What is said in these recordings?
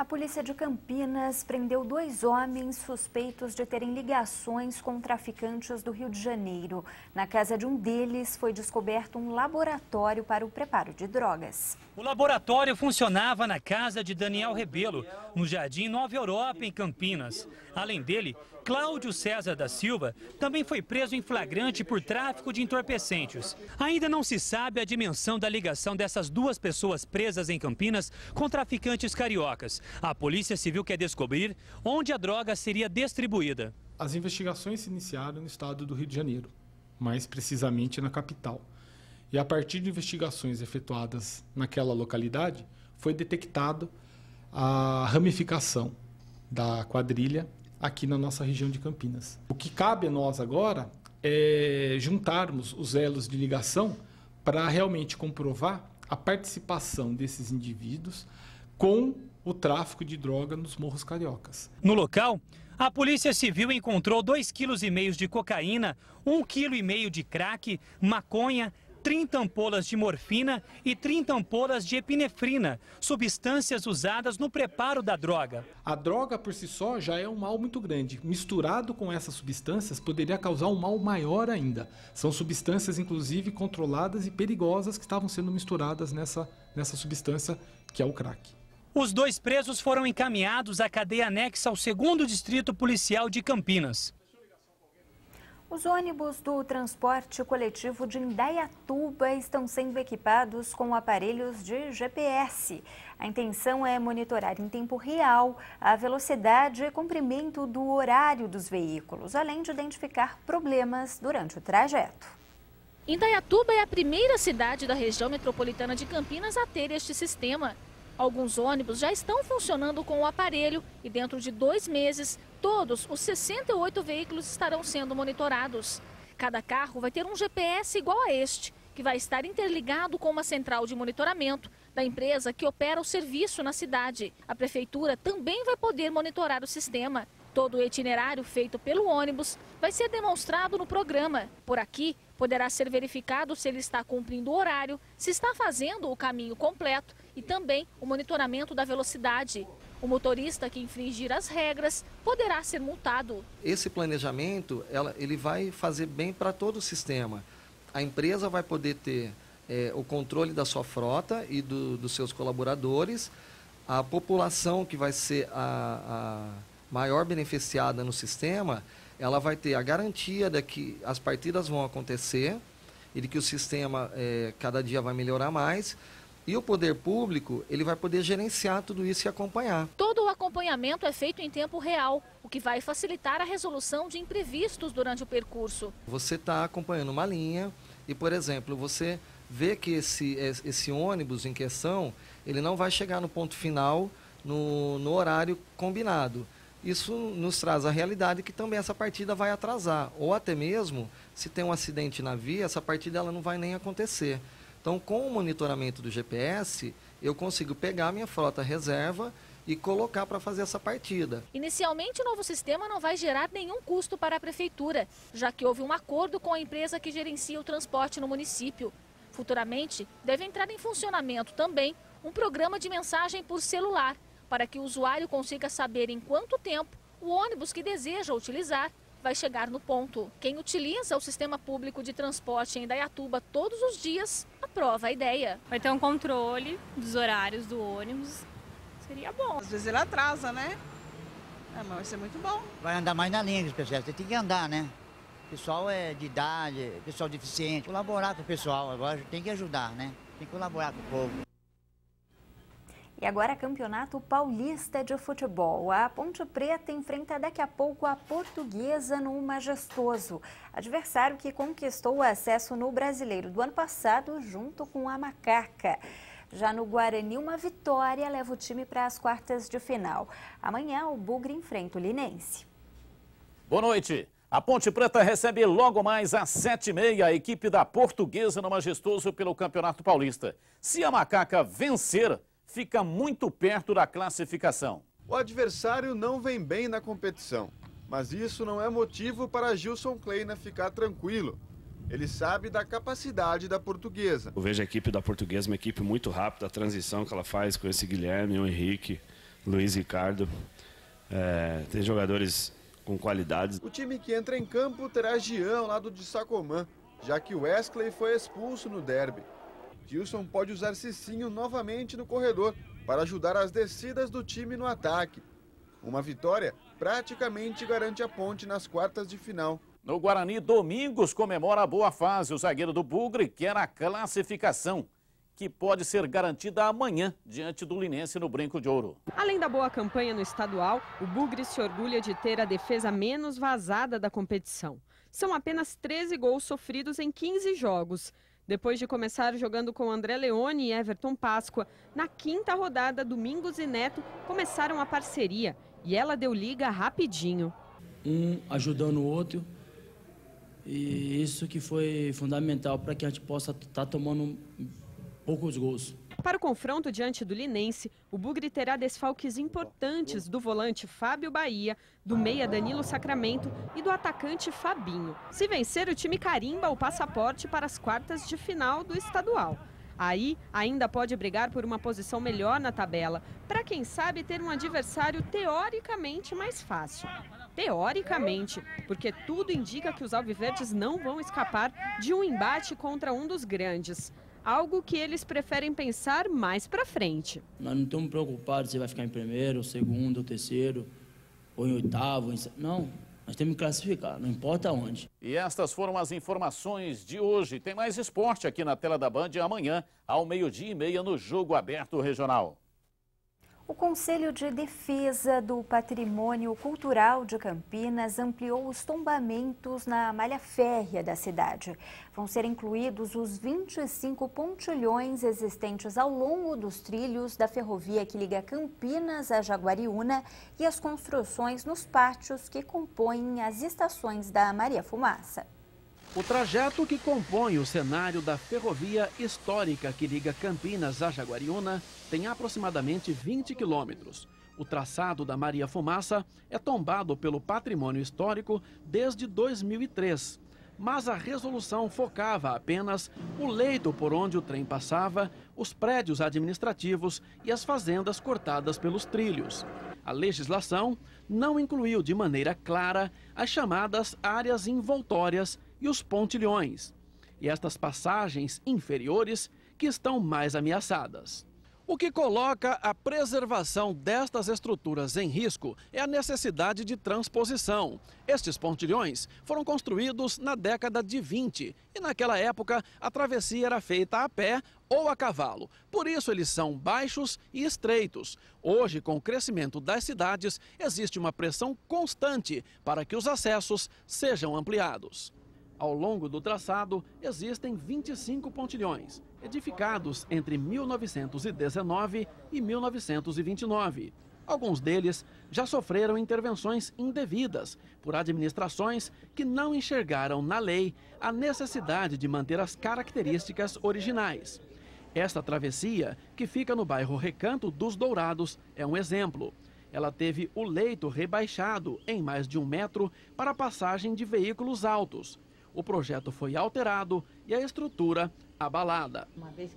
polícia de Campinas prendeu 2 homens suspeitos de terem ligações com traficantes do Rio de Janeiro. Na casa de um deles foi descoberto um laboratório para o preparo de drogas. O laboratório funcionava na casa de Daniel Rebelo, no Jardim Nova Europa, em Campinas. Além dele, Cláudio César da Silva também foi preso em flagrante por tráfico de entorpecentes. Ainda não se sabe a dimensão da ligação dessas 2 pessoas presas em Campinas com traficantes cariocas. A Polícia Civil quer descobrir onde a droga seria distribuída. As investigações se iniciaram no estado do Rio de Janeiro, mais precisamente na capital. E a partir de investigações efetuadas naquela localidade, foi detectado a ramificação da quadrilha aqui na nossa região de Campinas. O que cabe a nós agora é juntarmos os elos de ligação para realmente comprovar a participação desses indivíduos com o tráfico de droga nos morros cariocas. No local, a Polícia Civil encontrou 2,5 kg de cocaína, 1,5 kg de crack, maconha, 30 ampolas de morfina e 30 ampolas de epinefrina, substâncias usadas no preparo da droga. A droga por si só já é um mal muito grande. Misturado com essas substâncias poderia causar um mal maior ainda. São substâncias inclusive controladas e perigosas que estavam sendo misturadas nessa substância que é o crack. Os 2 presos foram encaminhados à cadeia anexa ao 2º Distrito Policial de Campinas. Os ônibus do transporte coletivo de Indaiatuba estão sendo equipados com aparelhos de GPS. A intenção é monitorar em tempo real a velocidade e comprimento do horário dos veículos, além de identificar problemas durante o trajeto. Indaiatuba é a primeira cidade da região metropolitana de Campinas a ter este sistema. Alguns ônibus já estão funcionando com o aparelho e dentro de 2 meses, todos os 68 veículos estarão sendo monitorados. Cada carro vai ter um GPS igual a este, que vai estar interligado com uma central de monitoramento da empresa que opera o serviço na cidade. A prefeitura também vai poder monitorar o sistema. Todo o itinerário feito pelo ônibus vai ser demonstrado no programa. Por aqui, poderá ser verificado se ele está cumprindo o horário, se está fazendo o caminho completo e também o monitoramento da velocidade. O motorista que infringir as regras poderá ser multado. Esse planejamento ele vai fazer bem para todo o sistema. A empresa vai poder ter o controle da sua frota e dos seus colaboradores. A população que vai ser a maior beneficiada no sistema, ela vai ter a garantia de que as partidas vão acontecer e de que o sistema cada dia vai melhorar mais. E o poder público, ele vai poder gerenciar tudo isso e acompanhar. Todo o acompanhamento é feito em tempo real, o que vai facilitar a resolução de imprevistos durante o percurso. Você está acompanhando uma linha e, por exemplo, você vê que esse ônibus em questão, ele não vai chegar no ponto final no horário combinado. Isso nos traz a realidade que também essa partida vai atrasar. Ou até mesmo, se tem um acidente na via, essa partida ela não vai nem acontecer. Então, com o monitoramento do GPS, eu consigo pegar a minha frota reserva e colocar para fazer essa partida. Inicialmente, o novo sistema não vai gerar nenhum custo para a prefeitura, já que houve um acordo com a empresa que gerencia o transporte no município. Futuramente, deve entrar em funcionamento também um programa de mensagem por celular, para que o usuário consiga saber em quanto tempo o ônibus que deseja utilizar vai chegar no ponto. Quem utiliza o sistema público de transporte em Indaiatuba todos os dias aprova a ideia. Vai ter um controle dos horários do ônibus, seria bom. Às vezes ele atrasa, né? Mas vai ser muito bom. Vai andar mais na linha, pessoal. Você tem que andar, né? O pessoal é de idade, pessoal deficiente. Colaborar com o pessoal, agora tem que ajudar, né? Tem que colaborar com o povo. E agora, Campeonato Paulista de Futebol. A Ponte Preta enfrenta daqui a pouco a Portuguesa no Majestoso, adversário que conquistou o acesso no Brasileiro do ano passado junto com a Macaca. Já no Guarani, uma vitória leva o time para as quartas de final. Amanhã, o Bugre enfrenta o Linense. Boa noite. A Ponte Preta recebe logo mais às 7h30 a equipe da Portuguesa no Majestoso pelo Campeonato Paulista. Se a Macaca vencer, fica muito perto da classificação. O adversário não vem bem na competição, mas isso não é motivo para Gilson Kleina ficar tranquilo. Ele sabe da capacidade da Portuguesa. Eu vejo a equipe da Portuguesa uma equipe muito rápida, a transição que ela faz com esse Guilherme e o Henrique Luiz Ricardo. Tem jogadores com qualidades. O time que entra em campo terá Jean, ao lado de Sacomã, já que o Wesley foi expulso no derby. Gilson pode usar Cicinho novamente no corredor para ajudar as descidas do time no ataque. Uma vitória praticamente garante a Ponte nas quartas de final. No Guarani, Domingos comemora a boa fase. O zagueiro do Bugre quer a classificação, que pode ser garantida amanhã diante do Linense no Brinco de Ouro. Além da boa campanha no estadual, o Bugre se orgulha de ter a defesa menos vazada da competição. São apenas 13 gols sofridos em 15 jogos. Depois de começar jogando com André Leone e Everton Páscoa, na quinta rodada, Domingos e Neto começaram a parceria e ela deu liga rapidinho. Um ajudando o outro, e isso que foi fundamental para que a gente possa estar tomando poucos gols. Para o confronto diante do Linense, o Bugre terá desfalques importantes do volante Fábio Bahia, do meia Danilo Sacramento e do atacante Fabinho. Se vencer, o time carimba o passaporte para as quartas de final do estadual. Aí, ainda pode brigar por uma posição melhor na tabela, para quem sabe ter um adversário teoricamente mais fácil. Teoricamente, porque tudo indica que os alviverdes não vão escapar de um embate contra um dos grandes. Algo que eles preferem pensar mais para frente. Nós não estamos preocupados se vai ficar em primeiro, segundo, terceiro, ou em oitavo. Não, nós temos que classificar, não importa onde. E estas foram as informações de hoje. Tem mais esporte aqui na tela da Band amanhã, ao 12h30, no Jogo Aberto Regional. O Conselho de Defesa do Patrimônio Cultural de Campinas ampliou os tombamentos na malha férrea da cidade. Vão ser incluídos os 25 pontilhões existentes ao longo dos trilhos da ferrovia que liga Campinas a Jaguariúna e as construções nos pátios que compõem as estações da Maria Fumaça. O trajeto que compõe o cenário da ferrovia histórica que liga Campinas a Jaguariúna tem aproximadamente 20 quilômetros. O traçado da Maria Fumaça é tombado pelo patrimônio histórico desde 2003. Mas a resolução focava apenas o leito por onde o trem passava, os prédios administrativos e as fazendas cortadas pelos trilhos. A legislação não incluiu de maneira clara as chamadas áreas envoltórias e os pontilhões, e estas passagens inferiores que estão mais ameaçadas. O que coloca a preservação destas estruturas em risco é a necessidade de transposição. Estes pontilhões foram construídos na década de 20 e naquela época a travessia era feita a pé ou a cavalo. Por isso eles são baixos e estreitos. Hoje, com o crescimento das cidades, existe uma pressão constante para que os acessos sejam ampliados. Ao longo do traçado, existem 25 pontilhões, edificados entre 1919 e 1929. Alguns deles já sofreram intervenções indevidas por administrações que não enxergaram na lei a necessidade de manter as características originais. Esta travessia, que fica no bairro Recanto dos Dourados, é um exemplo. Ela teve o leito rebaixado em mais de 1 metro para a passagem de veículos altos. O projeto foi alterado e a estrutura abalada.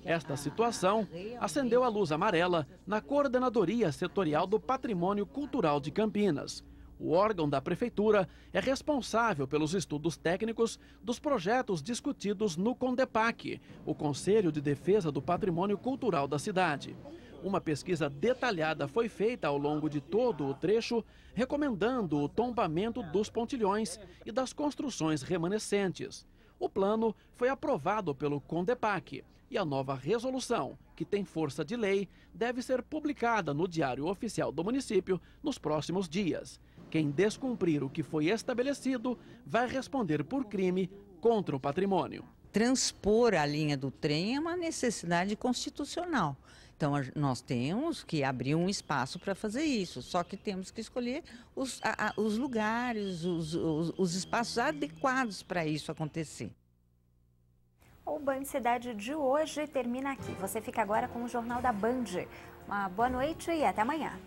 Esta situação acendeu a luz amarela na Coordenadoria Setorial do Patrimônio Cultural de Campinas. O órgão da Prefeitura é responsável pelos estudos técnicos dos projetos discutidos no CONDEPAC, o Conselho de Defesa do Patrimônio Cultural da cidade. Uma pesquisa detalhada foi feita ao longo de todo o trecho, recomendando o tombamento dos pontilhões e das construções remanescentes. O plano foi aprovado pelo CONDEPAC e a nova resolução, que tem força de lei, deve ser publicada no Diário Oficial do município nos próximos dias. Quem descumprir o que foi estabelecido vai responder por crime contra o patrimônio. Transpor a linha do trem é uma necessidade constitucional. Então, nós temos que abrir um espaço para fazer isso, só que temos que escolher os lugares, os espaços adequados para isso acontecer. O Band Cidade de hoje termina aqui. Você fica agora com o Jornal da Band. Uma boa noite e até amanhã.